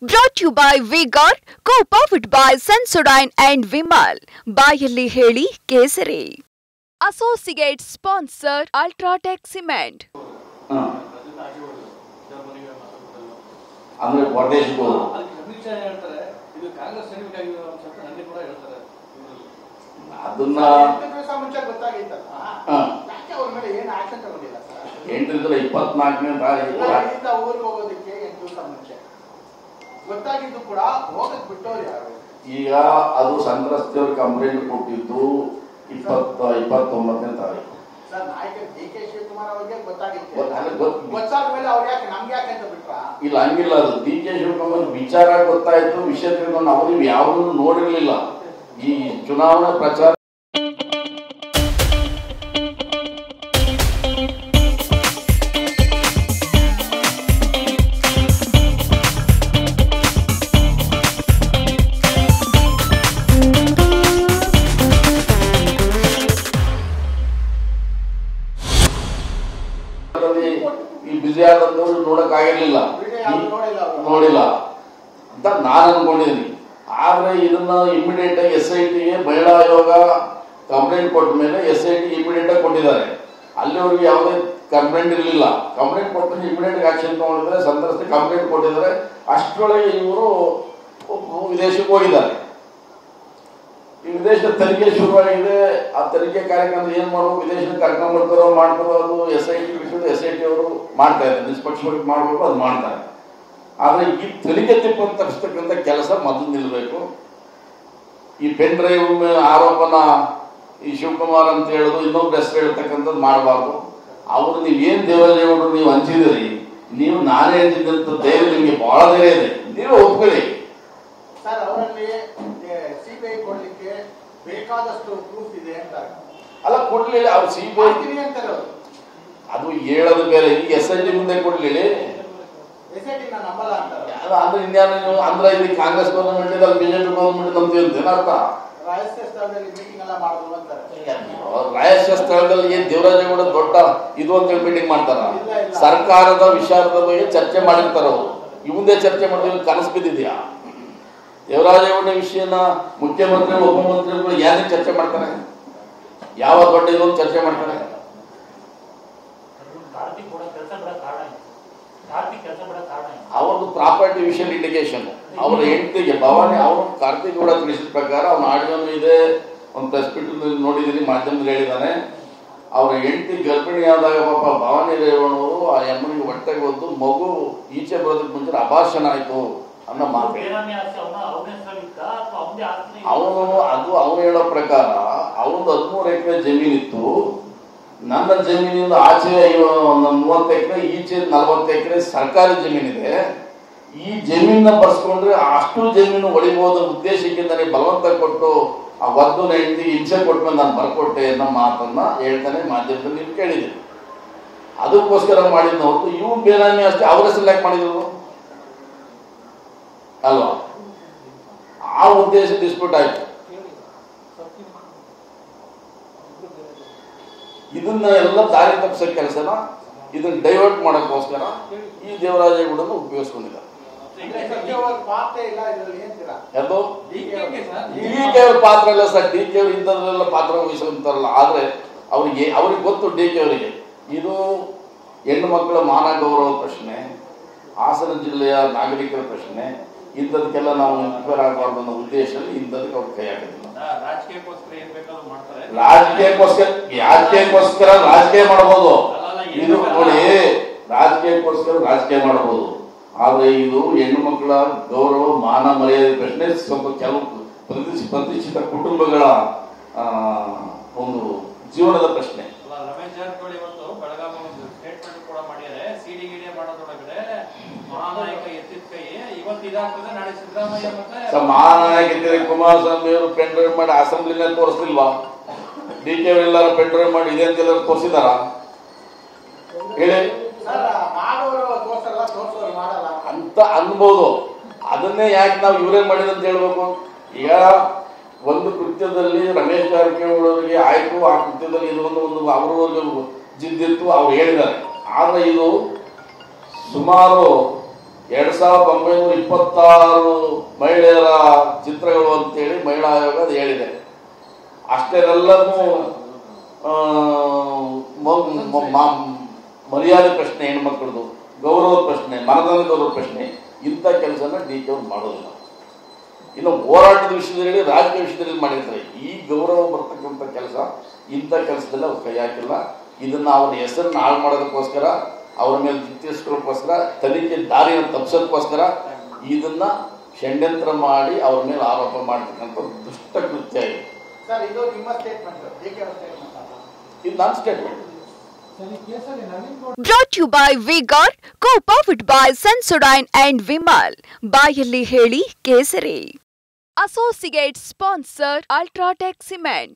Brought to you by V-Guard, co-powered by Sensodyne and Vimal. ಬಾಯಲ್ಲಿ ಹೇಳಿ ಕೇಸರಿ. Associate sponsor Ultratech Cement. ಅಂದ್ರೆ ಹೊರದೇಶಕ್ಕೂ ಅದನ್ನ 8/24 ಈಗ ಅದು ಸಂತ್ರಸ್ತೆಯವರು ಕಂಪ್ಲೇಂಟ್ ಕೊಟ್ಟಿದ್ದು 29ನೇ ತಾರೀಕು. ಇಲ್ಲ ಹಂಗಿಲ್ಲ, ಅದು ಡಿ ಕೆ ಶಿವಕುಮಾರ್ ವಿಚಾರ ಗೊತ್ತಾಯ್ತು, ವಿಷಯ ತಿಳ್ಕೊಂಡು ಅವರು ಯಾವುದನ್ನು ನೋಡಿರ್ಲಿಲ್ಲ. ಈ ಚುನಾವಣಾ ಪ್ರಚಾರ ಬಿಸಿ ಆದವರು ನೋಡಕ್ ಆಗಿರ್ಲಿಲ್ಲ, ನೋಡಿಲ್ಲ ಅಂತ ನಾನು ಅನ್ಕೊಂಡಿದ್ದೀನಿ. ಆದ್ರೆ ಇದನ್ನ ಇಮಿಡಿಯೇಟ್ ಆಗಿ SIT ಗೆ ಮಹಿಳಾ ಆಯೋಗ ಕಂಪ್ಲೇಂಟ್ ಕೊಟ್ಟ ಮೇಲೆ SIT ಇಮಿಡಿಯೇಟ್ ಆಗಿ ಕೊಟ್ಟಿದ್ದಾರೆ. ಅಲ್ಲಿವರೆಗೆ ಯಾವುದೇ ಕಂಪ್ಲೇಂಟ್ ಇರಲಿಲ್ಲ. ಕಂಪ್ಲೇಂಟ್ ಕೊಟ್ಟು ಇಮಿಡಿಯೇಟ್ ಆಕ್ಷನ್ ತಗೊಂಡಿದ್ದಾರೆ. ಸಂತ್ರಸ್ತೆ ಕಂಪ್ಲೇಂಟ್ ಕೊಟ್ಟಿದ್ದಾರೆ. ಅಷ್ಟರೊಳಗೆ ಇವರು ವಿದೇಶಕ್ಕೆ ಹೋಗಿದ್ದಾರೆ. ಈ ವಿದೇಶದ ತನಿಖೆ ಶುರುವಾಗಿದೆ. ಆ ತನಿಖೆ ಕಾರ್ಯಕ್ರಮ ಏನ್ ಮಾಡ್ಬೇಕು, ವಿದೇಶಕ್ಕೆ ಕರ್ಕೊಂಡ್ ಬರ್ತಾರೋ ಮಾಡ್ತಾರೋ ಅದು SIT ಅವರು ಮಾಡ್ತಾ ಇದ್ದಾರೆ. ನಿಷ್ಪಕ್ಷವಾಗಿ ಮಾಡ್ಬೇಕು, ಅದು ಮಾಡ್ತಾರೆ. ಆದ್ರೆ ಈ ತನಿಖೆ ತಿಪ್ಪನ್ನು ತಪ್ಪಿಸ್ತಕ್ಕಂಥ ಕೆಲಸ ಮೊದಲು ನಿಲ್ಬೇಕು. ಈ ಪೆನ್ ಡ್ರೈವ್ ಆರೋಪನ ಈ ಶಿವಕುಮಾರ್ ಅಂತ ಹೇಳೋದು, ಇನ್ನೊಬ್ರು ಹೆಸರು ಹೇಳ್ತಕ್ಕಂಥದ್ದು ಮಾಡಬಾರ್ದು. ಅವರು ನೀವೇನ್ ದೇವರಾಜೇಗೌಡರು ನೀವು ಹಂಚಿದಿರಿ, ನೀವು ನಾನೇ ಹಂಚಿದಂತ ಧೈರ್ಯ ನಿಮ್ಗೆ ಬಹಳ ಧೈರ್ಯ ಇದೆ, ನೀವೇ ಒಪ್ಕೊಳ್ಳಿ. ಬೇಕಾದಷ್ಟು ಪ್ರೂಫ್ ಇದೆ ಅಂತ ಅಲ್ಲ, ಕೊಡ್ಲಿಲ್ಲ ಅವ್ರು CBI ಅದು ಹೇಳೋದು ಬೇರೆ. ಈಗ SIT ಮುಂದೆ ಕೊಡ್ಲಿಲ್ಲ ಅಂದ್ರೆ ಇನ್ಯಾರು ನೀವು ಅಂದ್ರೆ ಇಲ್ಲಿ ಕಾಂಗ್ರೆಸ್ ಗೌರ್ಮೆಂಟ್ ಇದೆ, ಅಲ್ಲಿ BJP ಗೌರ್ಮೆಂಟ್ ನಮ್ದು ಅಂತ ಅರ್ಥ. ರಹಸ್ಯ ಸ್ಥಳದಲ್ಲಿ ಏನ್ ದೇವರಾಜೇಗೌಡ ದೊಡ್ಡ ಇದು ಅಂತೇಳಿ ಮೀಟಿಂಗ್ ಮಾಡ್ತಾರ? ಸರ್ಕಾರದ ವಿಚಾರದ ಬಗ್ಗೆ ಚರ್ಚೆ ಮಾಡಿರ್ತಾರ ಅವರು. ಮುಂದೆ ಚರ್ಚೆ ಮಾಡಿದ್ರೆ ಕನಸು ಬಿದ್ದಿದ್ಯಾ? ದೇವರಾಜೇಗೌಡ ವಿಷಯನ ಮುಖ್ಯಮಂತ್ರಿ ಉಪಮುಖ್ಯಮಂತ್ರಿಗಳು ಯಾರಿಗೆ ಚರ್ಚೆ ಮಾಡ್ತಾರೆ? ಯಾವ ದೊಡ್ಡ ಇದೊಂದು ಚರ್ಚೆ ಮಾಡ್ತಾರೆ? ಅವ್ರದ್ದು ಪ್ರಾಪರ್ಟಿ ವಿಷಯ ಲಿಟಿಗೇಷನ್. ಅವ್ರ ಹೆಂಡತಿಗೆ ಭವಾನಿ, ಅವರು ಕಾರ್ತಿಕ್ ಗೌಡ ತಿಳಿಸಿದ ಪ್ರಕಾರ ಅವ್ನ ಆಡಿಯೋನು ಇದೆ, ಒಂದು ಪ್ರೆಸ್ ಮೀಟ್ ನೋಡಿದೀನಿ, ಮಾಧ್ಯಮದಲ್ಲಿ ಹೇಳಿದಾನೆ. ಅವ್ರ ಹೆಂಡತಿ ಗರ್ಭಿಣಿ ಆದಾಗ ಪಾಪ ಭವಾನಿ ರೇವಣ್ಣವರು ಆ ಅಮ್ಮನಿಗೆ ಹೊಟ್ಟೆಗೆ ಹೊದ್ದು ಮಗು ಈಚೆ ಬರೋದಕ್ಕೆ ಮುಂಚೆ ಅಭಾಷಣ ಆಯ್ತು ಅನ್ನೋ ಮಾತು. ಅವನು ಹೇಳೋ ಪ್ರಕಾರ ಅವನದು 13 ಎಕರೆ ಜಮೀನಿತ್ತು. ನನ್ನ ಜಮೀನಿಂದ ಆಚೆ 30 ಎಕರೆ, ಈಚೆ 40 ಎಕರೆ ಸರ್ಕಾರಿ ಜಮೀನಿದೆ. ಈ ಜಮೀನ ಬರ್ಸ್ಕೊಂಡ್ರೆ ಅಷ್ಟು ಜಮೀನು ಒಳಿಬಹುದು ಉದ್ದೇಶಕ್ಕೆ ನನಗೆ ಬಲವಂತ ಕೊಟ್ಟು ಆ ಒದ್ದು ಹೆಂಡತಿ ಹಿಂಸೆ ಕೊಟ್ಮೇಲೆ ನಾನು ಬರ್ಕೊಟ್ಟೆ ಅನ್ನೋ ಮಾತನ್ನ ಹೇಳ್ತಾನೆ. ಮಾಧ್ಯಮದಲ್ಲಿ ನೀವು ಕೇಳಿದ್ದೀರಿ. ಅದಕ್ಕೋಸ್ಕರ ಮಾಡಿದ ಹೊರತು ಇವು ಬೇನಾಮಿ ಅಷ್ಟೇ ಅವರ ಸೆಲೆಕ್ಟ್ ಮಾಡಿದ್ರು ಅಲ್ವಾ? ಆ ಉದ್ದೇಶ ಡಿಸ್ಪ್ಯೂಟ್ ಆಯ್ತು. ಇದನ್ನ ಎಲ್ಲ ದಾರಿ ತಪ್ಪಿಸೋ ಕೆಲಸನ ಇದನ್ನ ಡೈವರ್ಟ್ ಮಾಡೋಕ್ಕೋಸ್ಕರ ಈ ದೇವರಾಜೇಗೌಡನ ಉಪಯೋಗಿಸ್ಕೊಂಡಿದ್ದಾರೆ. ಯಾವುದು DK ಅವ್ರ ಪಾತ್ರ ಇಲ್ಲ ಸರ್. DK ಅವ್ರು ಇಂಥದ್ರೆಲ್ಲ ಪಾತ್ರ ವಹಿಸುವಂತಾರಲ್ಲ. ಆದ್ರೆ ಅವ್ರಿಗೆ ಗೊತ್ತು, DK ಅವರಿಗೆ ಇದು ಹೆಣ್ಣು ಮಕ್ಕಳ ಮಾನ ಗೌರವ ಪ್ರಶ್ನೆ, ಹಾಸನ ಜಿಲ್ಲೆಯ ನಾಗರಿಕರ ಪ್ರಶ್ನೆ. ಇಂಥದಕ್ಕೆಲ್ಲ ನಾವು ಇನ್ಸ್ಪೈರ್ ಆಗಬಾರ್ದು ಅನ್ನೋ ಉದ್ದೇಶದಲ್ಲಿ ಇಂಥದಕ್ಕೆ ಅವ್ರು ಕೈ ಹಾಕೋದಿಲ್ಲ. ರಾಜಕೀಯಕ್ಕೋಸ್ಕರ ರಾಜಕೀಯ ಮಾಡಬಹುದು. ಇದು ನೋಡಿ, ರಾಜಕೀಯಕ್ಕೋಸ್ಕರ ರಾಜಕೀಯ ಮಾಡಬಹುದು. ಆದ್ರೆ ಇದು ಹೆಣ್ಣು ಮಕ್ಕಳ ಗೌರವ ಮಾನ ಮರ್ಯಾದೆ ಪ್ರಶ್ನೆ. ಸ್ವಲ್ಪ ಕೆಲವು ಪ್ರತಿಷ್ಠಿತ ಕುಟುಂಬಗಳ ಒಂದು ಜೀವನದ ಪ್ರಶ್ನೆ. ರಮೇಶ್ ಜಾರಕಿಹೊಳಿ ಒಂದು ಬೆಳಗಾವಿ ಒಂದು ಸ್ಟೇಟ್ಮೆಂಟ್ ಕೂಡ ಮಾಡಿದ್ದಾರೆ. ಸಿಡಿಗಿಡಿ ಮಾಡೋದ್ರೊಳಗಡೆ ಮಹಾನಾಯಕ ಎತ್ತಿದ ಕೈ ಇವತ್ತು ಇದಾಗ್ತದೆ, ನಾಳೆ ಸಿದ್ದರಾಮಯ್ಯ ಮತ್ತೆ ಮಹಾನಾಯಕ ಎತ್ತಿದ ಕುಮಾರಸ್ವಾಮಿ ಅವರು ಪೆನ್ ಡ್ರೈವ್ ಮಾಡಿ ಅಸೆಂಬ್ಲಿನ ತೋರಿಸ್ಲಿಲ್ವಾ? DK ಅವರೆಲ್ಲರೂ ಪೆನ್ ಡ್ರೈವ್ ಮಾಡಿ ಇದೆ ಅಂತ ಎಲ್ಲರೂ ತೋರಿಸಿದಾರ? ಹೇಳಿ ಅಂತ ಅನ್ಬೋದು. ಅದನ್ನೇ ಯಾಕೆ ನಾವು ಇವರೇ ಮಾಡಿದಂತ ಹೇಳ್ಬೇಕು? ಈಗ ಒಂದು ಕೃತ್ಯದಲ್ಲಿ ರಮೇಶ್ ಜಾರಕಿಹೊಳಿ ಅವರಿಗೆ ಆಯ್ತು, ಆ ಕೃತ್ಯದಲ್ಲಿ ಇದೊಂದು ಅವ್ರವ್ರಿಗೆ ಜಿದ್ದಿತ್ತು, ಅವ್ರು ಹೇಳಿದ್ದಾರೆ. ಆದ್ರೆ ಇದು ಸುಮಾರು 2926 ಮಹಿಳೆಯರ ಚಿತ್ರಗಳು ಅಂತೇಳಿ ಮಹಿಳಾ ಆಯೋಗ ಅದು ಹೇಳಿದೆ. ಅಷ್ಟೆಲ್ಲನೂ ಮರ್ಯಾದೆ ಪ್ರಶ್ನೆ, ಹೆಣ್ಮಕ್ಳದು ಗೌರವದ ಪ್ರಶ್ನೆ, ಮನದಾನ ಗೌರವ ಪ್ರಶ್ನೆ, ಇಂಥ ಕೆಲಸನ DK ಅವ್ರು ಮಾಡೋದಿಲ್ಲ. ಇನ್ನು ಹೋರಾಟದ ವಿಷಯದಲ್ಲಿ, ರಾಜಕೀಯ ವಿಷಯದಲ್ಲಿ ಮಾಡಿರ್ತಾರೆ. ಈ ಗೌರವ ಬರ್ತಕ್ಕಂಥ ಕೆಲಸ, ಇಂಥ ಕೆಲಸದಲ್ಲಿ ಅವ್ರು ಕೈ ಹಾಕಿಲ್ಲ. ಇದನ್ನ ಅವರ ಹೆಸರನ್ನು ಹಾಳು ಮಾಡೋದಕ್ಕೋಸ್ಕರ, ಅವರ ಮೇಲೆ ಚಿತ್ರಿಸ್ಕೊಳ್ಳೋಕ್ಕೋಸ್ಕರ, ತನಿಖೆ ದಾರಿಯನ್ನು ತಪ್ಪಿಸೋದಕ್ಕೋಸ್ಕರ ಇದನ್ನ ಷಡ್ಯಂತ್ರ ಮಾಡಿ ಅವ್ರ ಮೇಲೆ ಆರೋಪ ಮಾಡ್ತಕ್ಕಂಥ ದುಷ್ಟ ಕೃತ್ಯ ಇದೆ. ಸರ್, ಇದು ನಿಮ್ಮ ಸ್ಟೇಟ್ಮೆಂಟ್, DK ಅವರ ಸ್ಟೇಟ್ಮೆಂಟ್ ಅಲ್ಲ, ಇದು ನನ್ನ statement. Brought to you by V-Guard, co-powered by Sensodyne and Vimal. ಬಾಯಲ್ಲಿ ಹೇಳಿ ಕೇಸರಿ. Associate sponsor Ultratech Cement.